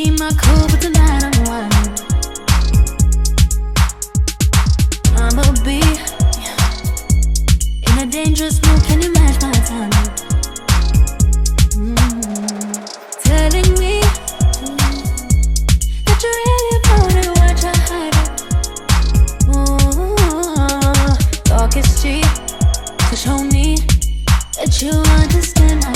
keep my cool, but tonight I'm whining. I'ma be in a dangerous mood. Can you match my timing? Telling me that you really want it, why try hide it? Talk is cheap, so show me that you understand.